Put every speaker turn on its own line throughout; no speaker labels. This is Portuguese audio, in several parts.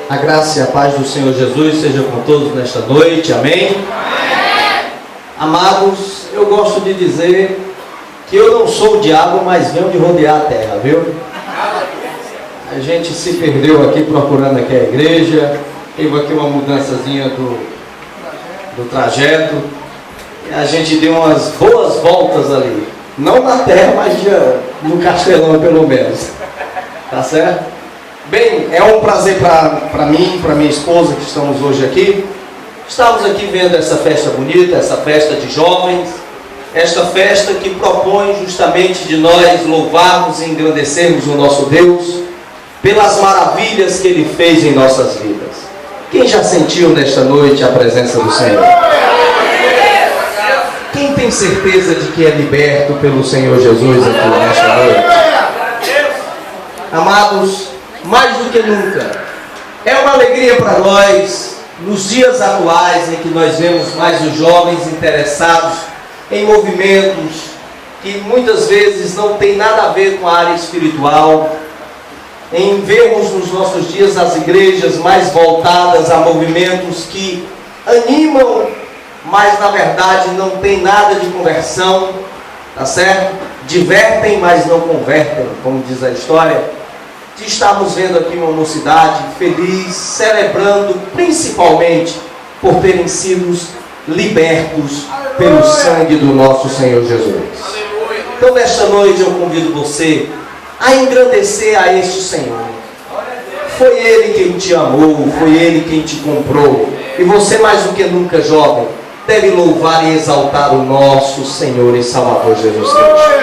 A graça e a paz do Senhor Jesus seja com todos nesta noite, amém? Amém. Amados, eu gosto de dizer que eu não sou o diabo, mas venho de rodear a terra, viu? A gente se perdeu aqui procurando aqui a igreja, teve aqui uma mudançazinha do trajeto, e a gente deu umas boas voltas ali, não na terra, mas já no Castelão pelo menos, tá certo? Bem, é um prazer para mim, para minha esposa que estamos hoje aqui. Estamos aqui vendo essa festa bonita, essa festa de jovens, esta festa que propõe justamente de nós louvarmos e engrandecermos o nosso Deus pelas maravilhas que Ele fez em nossas vidas. Quem já sentiu nesta noite a presença do Senhor? Quem tem certeza de que é liberto pelo Senhor Jesus aqui nesta noite? Amados, mais do que nunca, é uma alegria para nós, nos dias atuais em que nós vemos mais os jovens interessados em movimentos que muitas vezes não tem nada a ver com a área espiritual, em vermos nos nossos dias as igrejas mais voltadas a movimentos que animam, mas na verdade não tem nada de conversão, tá certo? Divertem, mas não convertem, como diz a história. Estamos vendo aqui uma mocidade feliz, celebrando principalmente por terem sido libertos pelo sangue do nosso Senhor Jesus. Então nesta noite eu convido você a engrandecer a este Senhor. Foi Ele quem te amou, foi Ele quem te comprou, e você mais do que nunca, jovem, deve louvar e exaltar o nosso Senhor e Salvador Jesus Cristo.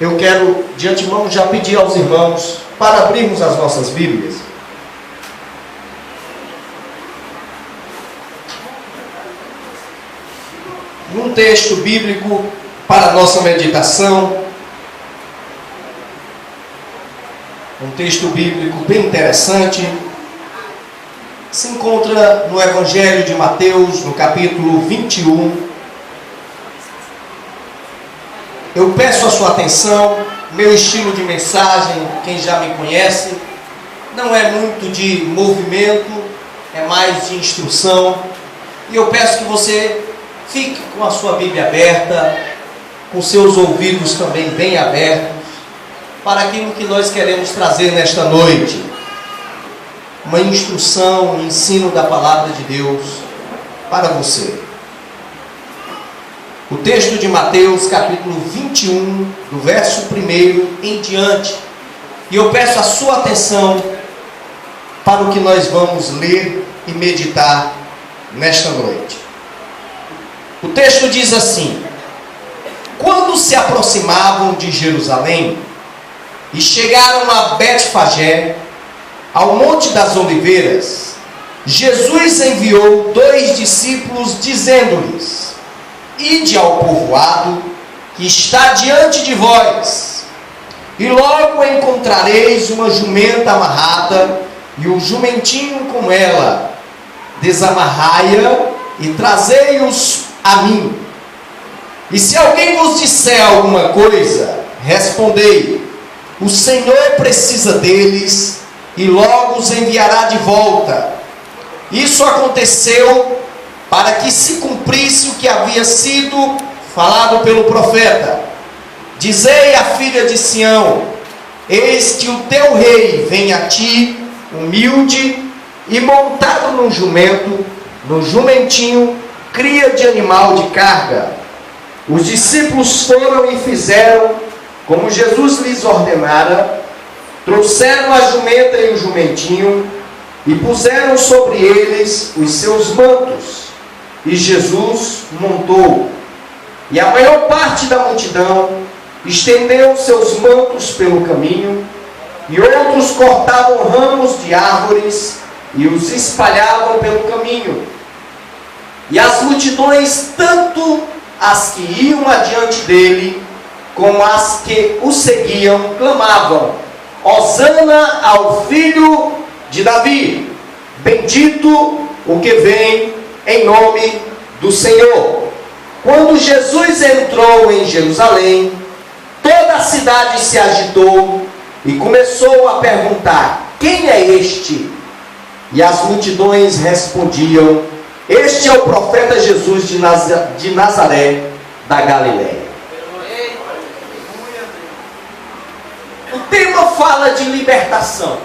Eu quero de antemão já pedir aos irmãos para abrirmos as nossas Bíblias. Um texto bíblico para a nossa meditação. Um texto bíblico bem interessante. Se encontra no Evangelho de Mateus, no capítulo 21. Eu peço a sua atenção. Meu estilo de mensagem, quem já me conhece, não é muito de movimento, é mais de instrução. E eu peço que você fique com a sua Bíblia aberta, com seus ouvidos também bem abertos, para aquilo que nós queremos trazer nesta noite. Uma instrução, um ensino da Palavra de Deus para você. O texto de Mateus, capítulo 21, do verso 1 em diante. E eu peço a sua atenção para o que nós vamos ler e meditar nesta noite. O texto diz assim: quando se aproximavam de Jerusalém e chegaram a Betfagé, ao Monte das Oliveiras, Jesus enviou 2 discípulos, dizendo-lhes: ide ao povoado que está diante de vós, e logo encontrareis uma jumenta amarrada e um jumentinho com ela. Desamarrai-a e trazei-os a mim. E se alguém vos disser alguma coisa, respondei: o Senhor precisa deles e logo os enviará de volta. Isso aconteceu para que se cumprisse o que havia sido falado pelo profeta: dizei à filha de Sião: eis que o teu rei vem a ti, humilde e montado num jumento, no jumentinho, cria de animal de carga. Os discípulos foram e fizeram como Jesus lhes ordenara, trouxeram a jumenta e o jumentinho, e puseram sobre eles os seus mantos. E Jesus montou. E a maior parte da multidão estendeu seus mantos pelo caminho, e outros cortavam ramos de árvores e os espalhavam pelo caminho. E as multidões, tanto as que iam adiante dele, como as que o seguiam, clamavam: Hosana ao filho de Davi, bendito o que vem em nome do Senhor. Quando Jesus entrou em Jerusalém, toda a cidade se agitou e começou a perguntar: quem é este? E as multidões respondiam: este é o profeta Jesus de Nazaré, da Galiléia. O tema fala de libertação.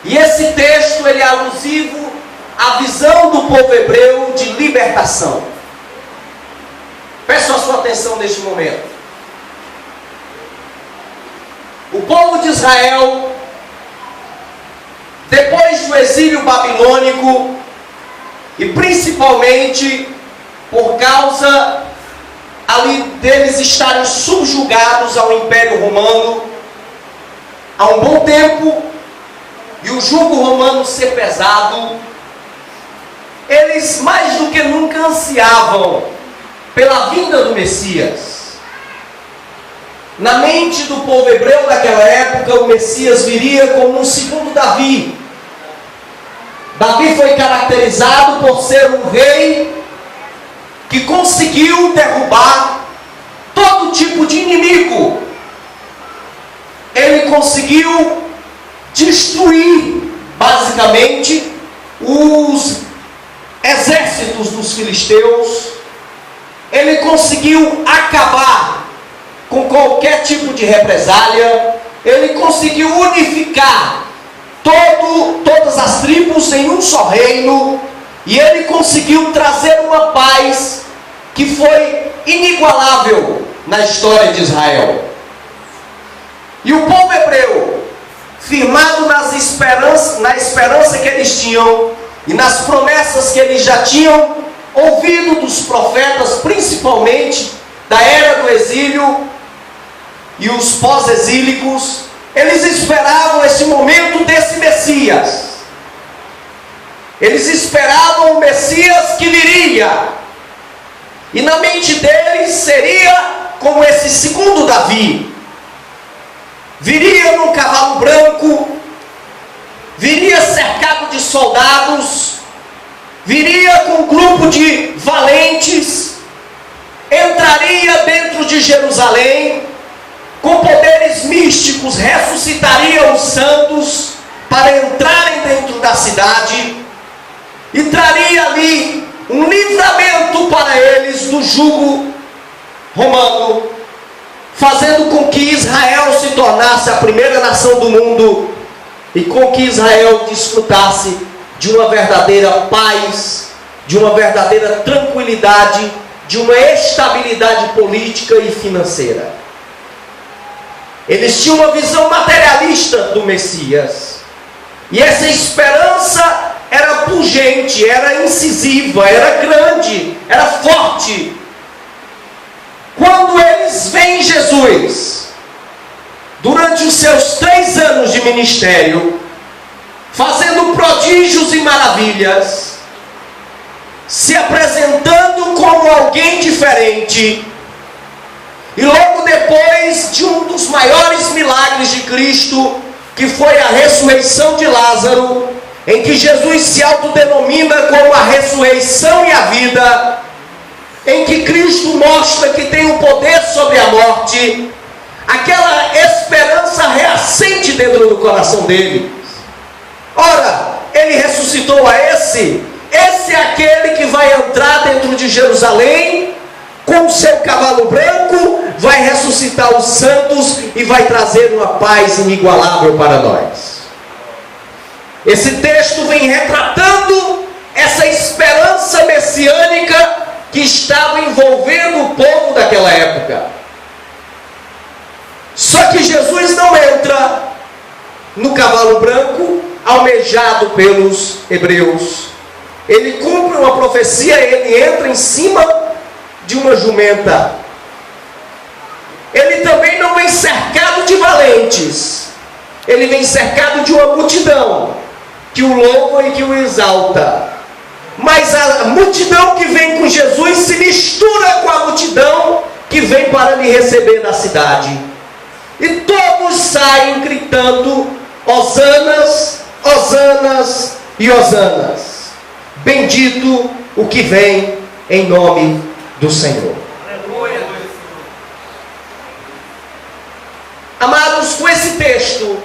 E esse texto ele é alusivo à visão do povo hebreu de libertação. Peço a sua atenção neste momento. O povo de Israel, depois do exílio babilônico, e principalmente por causa ali deles estarem subjugados ao Império Romano há um bom tempo, e o jugo romano ser pesado, eles mais do que nunca ansiavam pela vinda do Messias. Na mente do povo hebreu daquela época, o Messias viria como um segundo Davi. Davi foi caracterizado por ser um rei que conseguiu derrubar todo tipo de inimigo. Ele conseguiu destruir, basicamente, os exércitos dos filisteus. Ele conseguiu acabar com qualquer tipo de represália. Ele conseguiu unificar todas as tribos em um só reino. E ele conseguiu trazer uma paz que foi inigualável na história de Israel. E o povo hebreu, firmado na esperança que eles tinham e nas promessas que eles já tinham ouvido dos profetas, principalmente da era do exílio e os pós-exílicos, eles esperavam esse momento desse Messias. Eles esperavam o Messias que viria, e na mente deles seria como esse segundo Davi. Viria num cavalo branco, viria cercado de soldados, viria com um grupo de valentes, entraria dentro de Jerusalém, com poderes místicos, ressuscitaria os santos para entrarem dentro da cidade, e traria ali um livramento para eles do jugo romano, fazendo com que Israel se tornasse a primeira nação do mundo, e com que Israel desfrutasse de uma verdadeira paz, de uma verdadeira tranquilidade, de uma estabilidade política e financeira. Eles tinham uma visão materialista do Messias, e essa esperança era pungente, era incisiva, era grande, era forte. Quando eles veem Jesus, durante os seus 3 anos de ministério, fazendo prodígios e maravilhas, se apresentando como alguém diferente, e logo depois de um dos maiores milagres de Cristo, que foi a ressurreição de Lázaro, em que Jesus se autodenomina como a ressurreição e a vida, em que Cristo mostra que tem o poder sobre a morte, aquela esperança reacende dentro do coração dele. Ora, ele ressuscitou a esse é aquele que vai entrar dentro de Jerusalém com o seu cavalo branco, vai ressuscitar os santos e vai trazer uma paz inigualável para nós. Esse texto vem retratando essa esperança messiânica que estava envolvendo o povo daquela época. Só que Jesus não entra no cavalo branco almejado pelos hebreus. Ele cumpre uma profecia, ele entra em cima de uma jumenta. Ele também não vem cercado de valentes, ele vem cercado de uma multidão que o louva e que o exalta. Mas a multidão que vem com Jesus se mistura com a multidão que vem para lhe receber na cidade. E todos saem gritando: Hosanas, Hosanas e Hosanas. Bendito o que vem em nome do Senhor. Amados, com esse texto,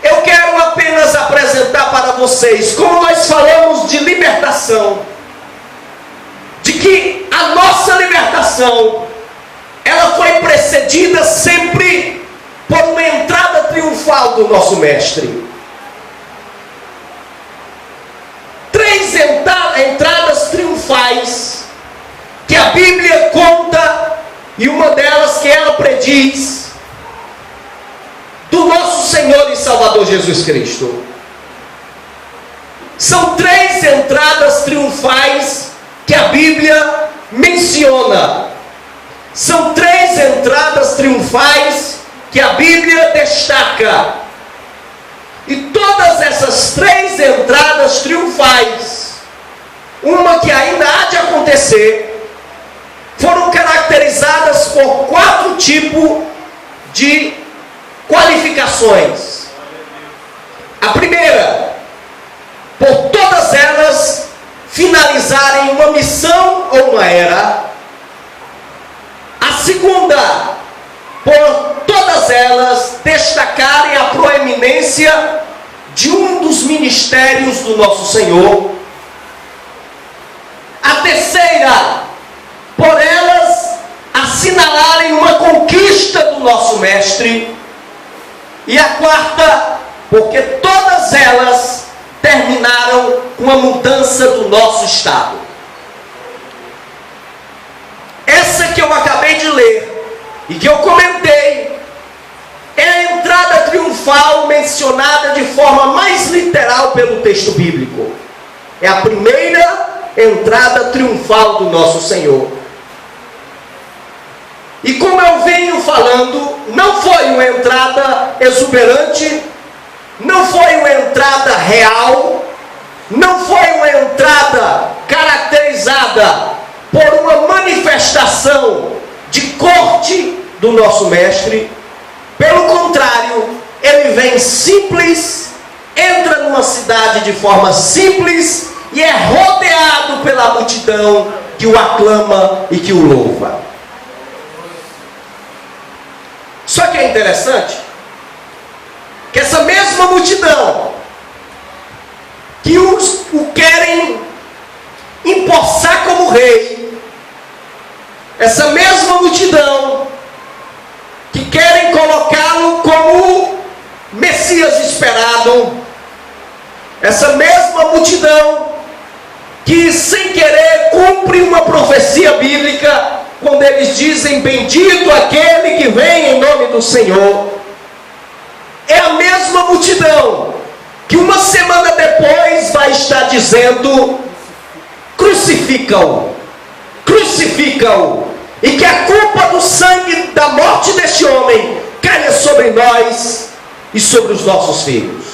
eu quero apenas apresentar para vocês, como nós falamos de libertação, de que a nossa libertação, ela foi precedida sempre por uma entrada triunfal do nosso Mestre. 3 entradas triunfais que a Bíblia conta, e uma delas que ela prediz, do nosso Senhor e Salvador Jesus Cristo. São 3 entradas triunfais que a Bíblia menciona. São 3 entradas triunfais que a Bíblia destaca. E todas essas 3 entradas triunfais, uma que ainda há de acontecer, foram caracterizadas por 4 tipos de qualificações. A primeira, por todas elas finalizarem uma missão ou uma era. A segunda, por todas elas destacarem a proeminência de um dos ministérios do nosso Senhor. A terceira, por elas assinalarem uma conquista do nosso Mestre. E a quarta, porque todas elas terminaram com a mudança do nosso estado. Essa que eu acabei de ler e que eu comentei é a entrada triunfal mencionada de forma mais literal pelo texto bíblico. É a primeira entrada triunfal do nosso Senhor. E como eu venho falando, não foi uma entrada exuberante, não foi uma entrada real, não foi uma entrada caracterizada por uma manifestação de corte do nosso Mestre. Pelo contrário, ele vem simples, entra numa cidade de forma simples e é rodeado pela multidão que o aclama e que o louva. Só que é interessante que essa mesma multidão que o querem empossar como rei, essa mesma multidão que querem colocá-lo como Messias esperado, essa mesma multidão que sem querer cumpre uma profecia bíblica quando eles dizem: bendito aquele que vem em nome do Senhor. É a mesma multidão que uma semana depois vai estar dizendo: crucifica-o, crucifica-o, e que a culpa do sangue da morte deste homem caia sobre nós e sobre os nossos filhos.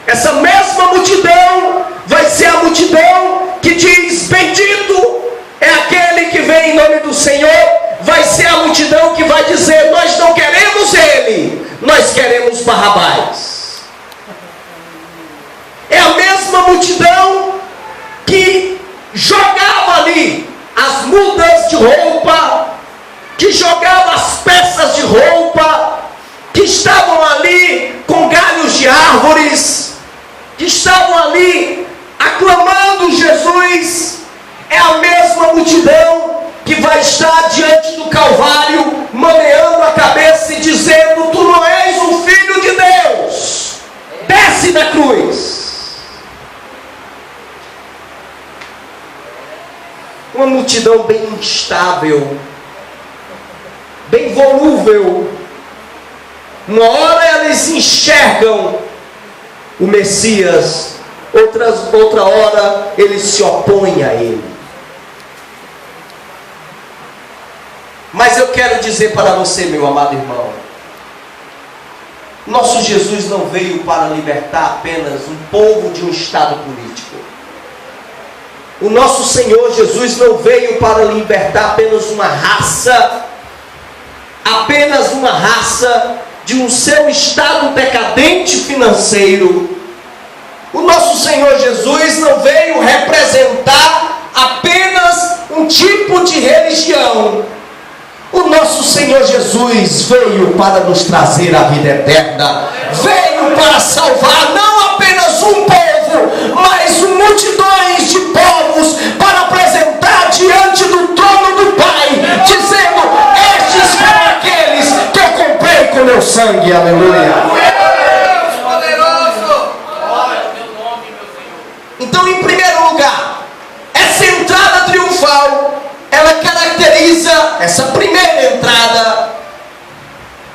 Essa mesma multidão vai ser a multidão que diz: bendito é aquele que vem em nome do Senhor. Vai ser a multidão que vai dizer: nós não queremos ele, nós queremos Barrabás. É a mesma multidão que jogava ali as mudas de roupa, que jogava as peças de roupa, que estavam ali com galhos de árvores, que estavam ali aclamando Jesus. É a mesma multidão que vai estar diante do Calvário, maneando a cabeça e dizendo: tu não és o Filho de Deus, desce da cruz. Uma multidão bem instável, bem volúvel. Uma hora eles enxergam o Messias, outra hora eles se opõem a ele. Mas eu quero dizer para você, meu amado irmão, nosso Jesus não veio para libertar apenas um povo de um estado político. O nosso Senhor Jesus não veio para libertar apenas uma raça de um seu estado decadente financeiro. O nosso Senhor Jesus não veio representar apenas um tipo de religião. O nosso Senhor Jesus veio para nos trazer a vida eterna. Veio para salvar não apenas um povo, mas multidões de povos, para apresentar diante do trono do Pai, dizendo: estes foram aqueles que eu comprei com meu sangue. Aleluia. Então, em primeiro lugar, essa entrada triunfal, ela caracteriza, essa primeira entrada,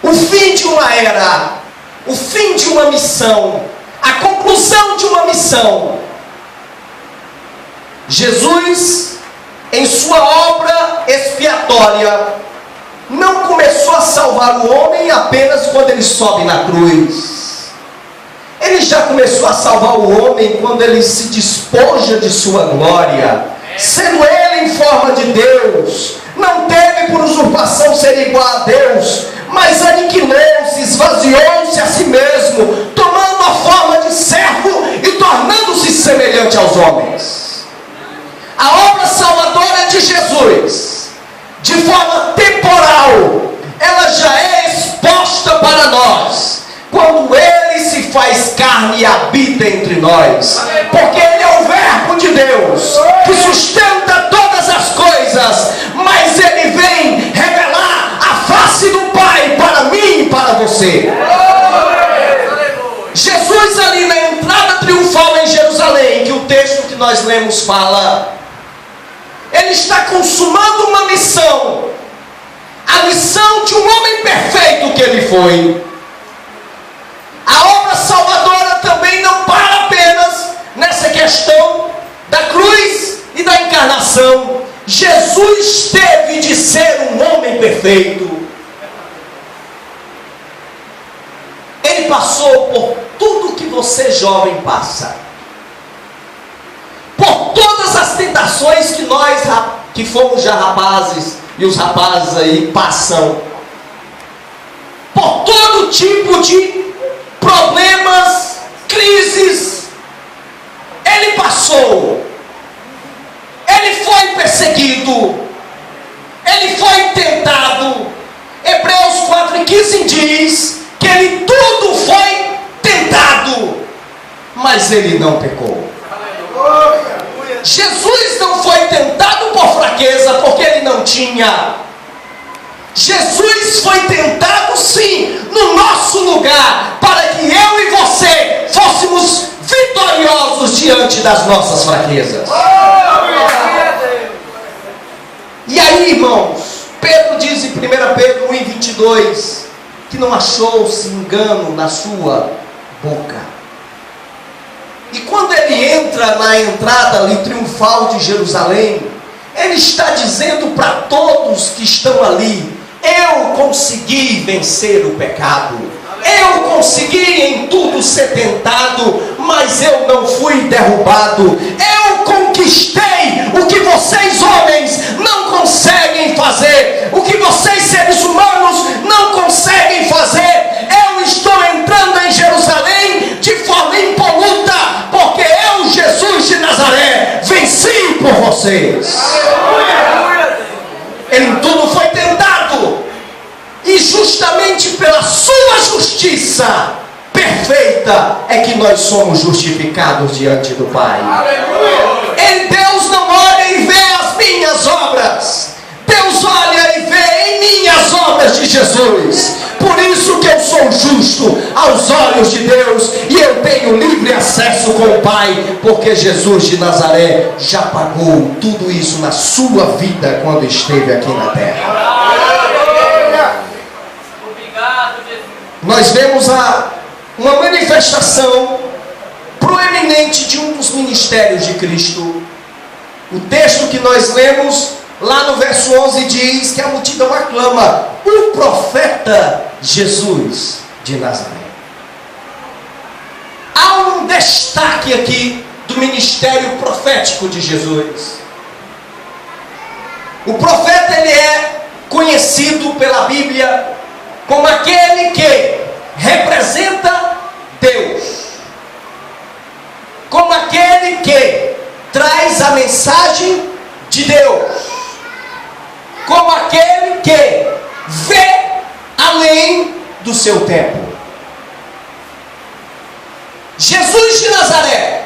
o fim de uma era, o fim de uma missão, a conclusão de uma missão. Jesus, em sua obra expiatória, não começou a salvar o homem apenas quando ele sobe na cruz. Ele já começou a salvar o homem quando ele se despoja de sua glória, sendo ele em forma de Deus. Não teve por usurpação ser igual a Deus, mas aniquilou-se, esvaziou-se a si mesmo, tomando a forma de servo e tornando-se semelhante aos homens. A obra salvadora de Jesus, de forma temporal, ela já é exposta para nós quando ele se faz carne e habita entre nós, porque ele é o verbo de Deus que sustenta todas as coisas, mas ele vem revelar a face do Pai para mim e para você. Jesus, ali na entrada triunfal em Jerusalém, que o texto que nós lemos fala, ele está consumando uma missão, a missão de um homem perfeito que ele foi. A obra salvadora também não para apenas nessa questão da cruz e da encarnação. Jesus teve de ser um homem perfeito. Ele passou por tudo que você jovem passa, por todas as tentações que nós que fomos já rapazes e os rapazes aí passam, por todo tipo de problemas, crises. Ele passou. Ele foi perseguido, ele foi tentado. Hebreus 4,15 diz que ele tudo foi tentado, mas ele não pecou. Jesus não foi tentado por fraqueza, porque ele não tinha. Jesus foi tentado sim, no nosso lugar, para que eu e você fôssemos vitoriosos diante das nossas fraquezas. E aí, irmãos, Pedro diz em 1 Pedro 1,22 que não achou-se engano na sua boca. E quando ele entra na entrada ali triunfal de Jerusalém, ele está dizendo para todos que estão ali: eu consegui vencer o pecado, eu consegui em tudo ser tentado, mas eu não fui derrubado. Eu conquistei o que vocês homens não conseguem fazer, o que vocês seres humanos não conseguem fazer. Eu estou entrando em Jerusalém de forma impoluta, porque eu, Jesus de Nazaré, venci por vocês. Ele em tudo foi tentado, e justamente pela sua justiça perfeita é que nós somos justificados diante do Pai. Deus não olha e vê as minhas obras, Deus olha e vê em mim as obras de Jesus. Por isso que eu sou justo aos olhos de Deus, e eu tenho livre acesso com o Pai, porque Jesus de Nazaré já pagou tudo isso na sua vida quando esteve aqui na terra. Nós vemos uma manifestação proeminente de um dos ministérios de Cristo. O texto que nós lemos lá no verso 11 diz que a multidão aclama: o profeta Jesus de Nazaré. Há um destaque aqui do ministério profético de Jesus. O profeta, ele é conhecido pela Bíblia como aquele que representa Deus, como aquele que traz a mensagem de Deus, como aquele que seu tempo. Jesus de Nazaré,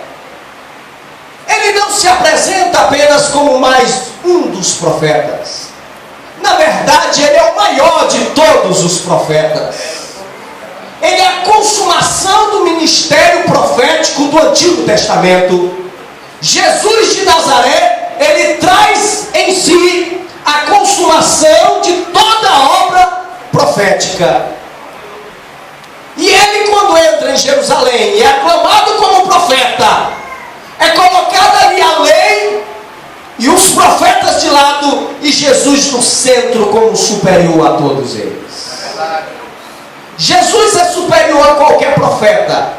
ele não se apresenta apenas como mais um dos profetas. Na verdade, ele é o maior de todos os profetas. Ele é a consumação do ministério profético do Antigo Testamento. Jesus de Nazaré, ele traz em si a consumação de toda a obra profética. E ele, quando entra em Jerusalém e é aclamado como profeta, é colocada ali a lei e os profetas de lado e Jesus no centro como superior a todos eles. Jesus é superior a qualquer profeta,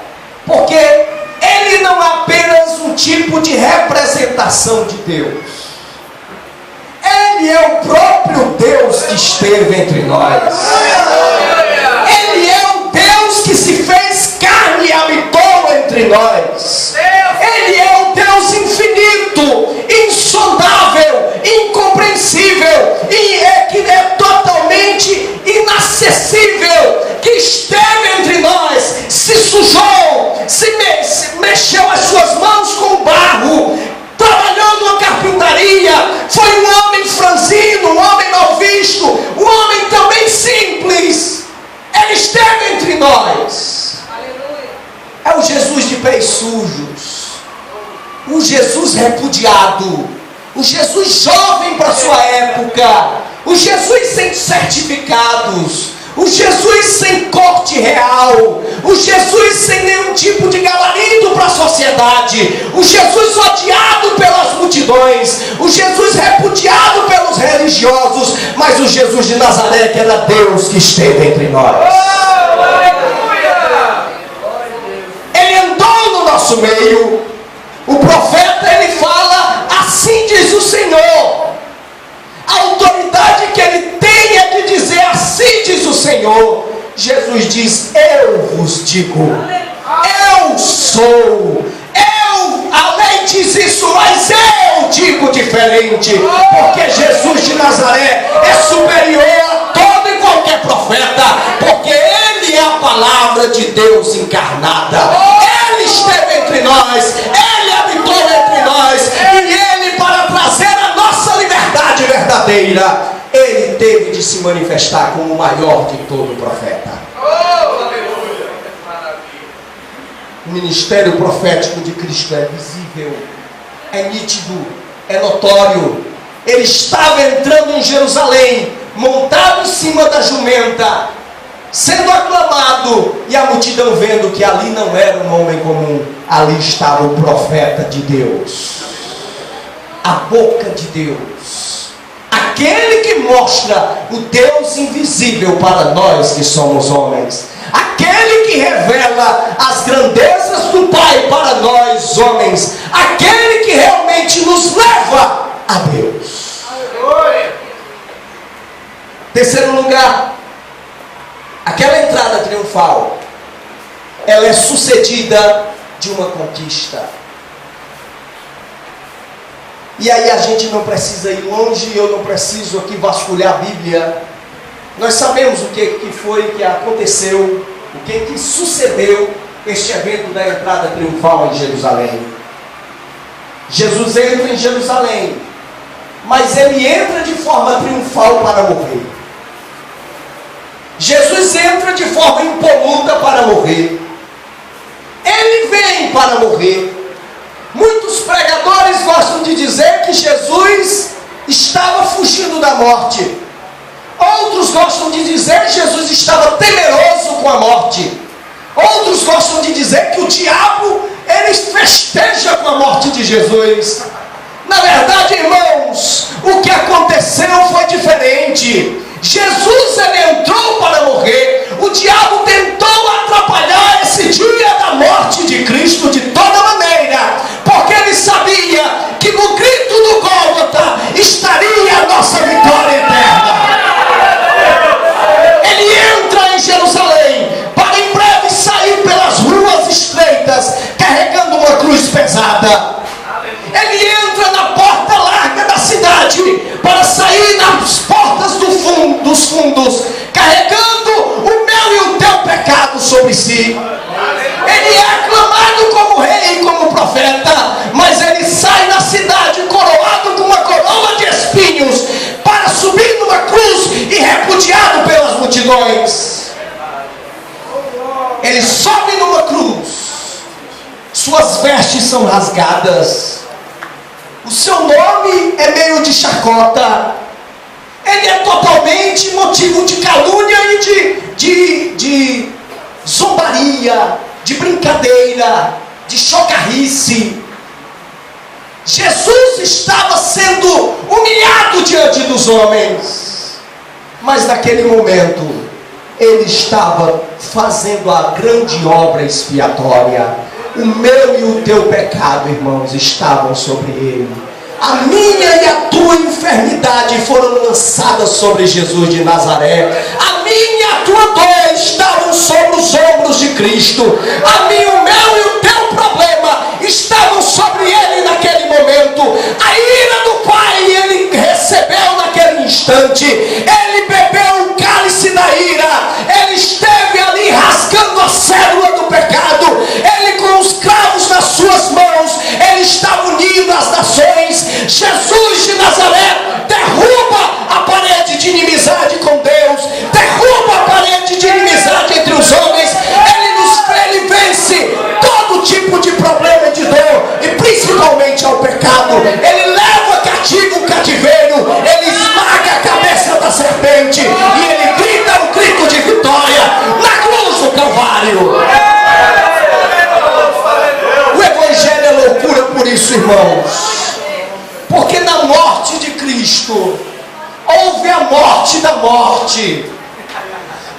porque ele não é apenas um tipo de representação de Deus. Ele é o próprio Deus que esteve entre nós. Ele é o Deus que se fez carne e habitou entre nós. Ele é o Deus infinito, insondável, incompreensível, e que é totalmente inacessível, que esteve entre nós, se sujou, se mexeu as suas mãos com o barro, trabalhando na carpintaria, foi um homem franzino, um homem mal visto, um homem também simples. Ele esteve entre nós. Aleluia. É o Jesus de pés sujos, o Jesus repudiado, o Jesus jovem para sua época, o Jesus sem certificados, o Jesus sem corte real, o Jesus sem nenhum tipo de gabarito para a sociedade, o Jesus odiado pelas multidões, o Jesus repudiado pelos religiosos, mas o Jesus de Nazaré que era Deus que esteve entre nós. Ele andou no nosso meio. O profeta, ele fala: assim diz o Senhor. A autoridade que ele tem é de dizer: assim diz o Senhor. Jesus diz: eu vos digo, eu sou. A lei diz isso, mas eu digo diferente, porque Jesus de Nazaré é superior a todo e qualquer profeta, porque ele é a palavra de Deus encarnada. Ele esteve entre nós, ele habitou entre nós, e ele, para trazer a nossa liberdade verdadeira, ele teve de se manifestar como o maior de todo profeta. O ministério profético de Cristo é visível, é nítido, é notório. Ele estava entrando em Jerusalém, montado em cima da jumenta, sendo aclamado, e a multidão vendo que ali não era um homem comum, ali estava o profeta de Deus, a boca de Deus, aquele que mostra o Deus invisível para nós que somos homens, aquele que revela as grandezas do Pai para nós homens, aquele que realmente nos leva a Deus. Terceiro lugar, aquela entrada triunfal, ela é sucedida de uma conquista. E aí a gente não precisa ir longe, eu não preciso aqui vasculhar a Bíblia. Nós sabemos o que foi que aconteceu, o que sucedeu este evento da entrada triunfal em Jerusalém. Jesus entra em Jerusalém, mas ele entra de forma triunfal para morrer. Jesus entra de forma impoluta para morrer. Ele vem para morrer. Muitos pregadores gostam de dizer que Jesus estava fugindo da morte. Outros gostam de dizer que Jesus estava temeroso com a morte. Outros gostam de dizer que o diabo, ele festeja com a morte de Jesus. Na verdade, irmãos, o que aconteceu foi diferente. Jesus, ele entrou para morrer. O diabo tentou atrapalhar esse dia da morte de Cristo de toda maneira, porque ele sabia que no grito do Gólgota estaria a nossa vitória eterna. Ele entra em Jerusalém para em breve sair pelas ruas estreitas, carregando uma cruz pesada. Ele entra na porta larga da cidade para sair nas portas dos fundos, carregando o meu e o teu sobre si. Ele é aclamado como rei e como profeta, mas ele sai da cidade coroado com uma coroa de espinhos para subir numa cruz e repudiado pelas multidões. Ele sobe numa cruz, suas vestes são rasgadas, o seu nome é meio de chacota, ele é totalmente motivo de calúnia e de zombaria, de brincadeira, de chocarrice. Jesus estava sendo humilhado diante dos homens, mas naquele momento ele estava fazendo a grande obra expiatória. O meu e o teu pecado, irmãos, estavam sobre ele. A minha e a tua enfermidade foram lançadas sobre Jesus de Nazaré. A minha e a tua dor estavam sobre os ombros de Cristo. A minha, o meu e o teu problema estavam sobre ele naquele momento. A ira do Pai ele recebeu naquele instante. Ele bebeu o cálice da ira. Ele esteve ali rasgando a célula do pecado. Ele com os cravos nas suas mãos. Ele estava unindo as nações. Jesus de Nazaré derruba a parede de inimizade com Deus, derruba a parede de inimizade entre os homens. Ele vence todo tipo de problema de dor, e principalmente ao pecado. Ele leva cativo o cativeiro, ele esmaga a cabeça da serpente, e ele grita um grito de vitória na cruz do Calvário. O Evangelho é loucura por isso, irmãos. Porque na morte de Cristo houve a morte da morte.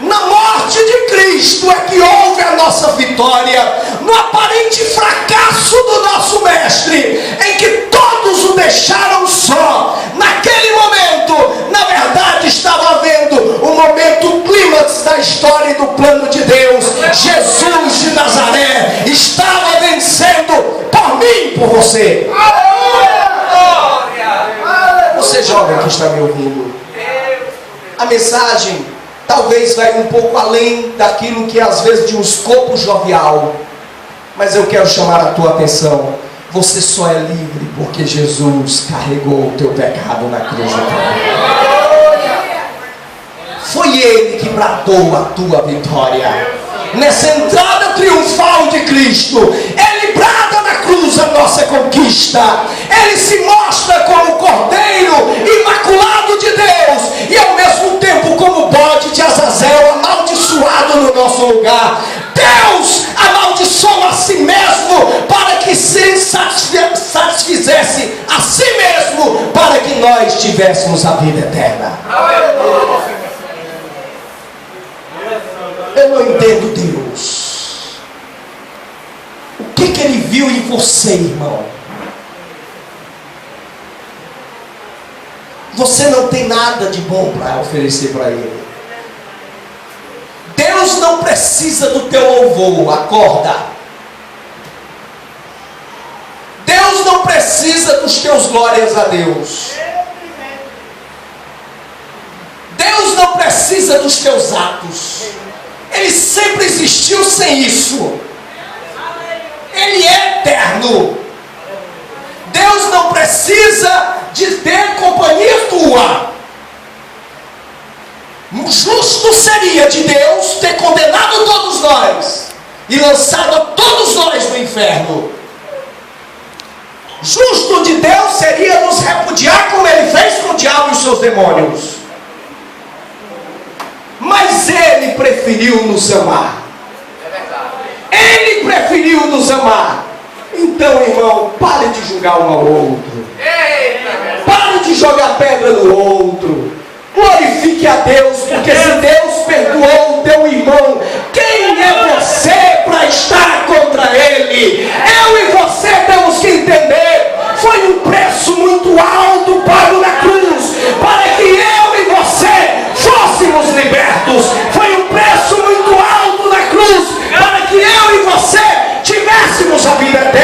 Na morte de Cristo é que houve a nossa vitória. No aparente fracasso do nosso mestre, em que todos o deixaram só, naquele momento, na verdade estava havendo um momento clímax da história e do plano de Deus. Jesus de Nazaré estava vencendo por mim e por você. Você jovem que está me ouvindo, a mensagem talvez vai um pouco além daquilo que às vezes de um escopo jovial, mas eu quero chamar a tua atenção. Você só é livre porque Jesus carregou o teu pecado na cruz do Calvário. Foi Ele que bradou a tua vitória. Nessa entrada triunfal de Cristo, Ele brada na cruz a nossa conquista. Ele se mostra como o Cordeiro imaculado de Deus, e ao mesmo tempo como o bode de Azazel amaldiçoado no nosso lugar. Deus amaldiçoou a si mesmo para que se satisfizesse a si mesmo, para que nós tivéssemos a vida eterna. Eu não entendo Deus. O que Ele viu em você, irmão? Você não tem nada de bom para oferecer para Ele. Deus não precisa do teu louvor. Acorda. Deus não precisa dos teus glórias a Deus. Deus não precisa dos teus atos. Ele sempre existiu sem isso. Ele é eterno. Deus não precisa de ter companhia tua. Justo seria de Deus ter condenado todos nós e lançado a todos nós no inferno. Justo de Deus seria nos repudiar como Ele fez com o diabo e os seus demônios. Mas Ele preferiu nos amar. Ele preferiu nos amar. Então, irmão, pare de julgar um ao outro. Pare de jogar pedra no outro. Glorifique a Deus, porque se Deus perdoou o teu irmão, quem é você para estar contra Ele? Eu e você temos que entender, foi um preço muito alto pago na cruz, para que eu e você fôssemos libertos. Foi um preço muito alto na cruz, para que eu e você tivéssemos a vida eterna.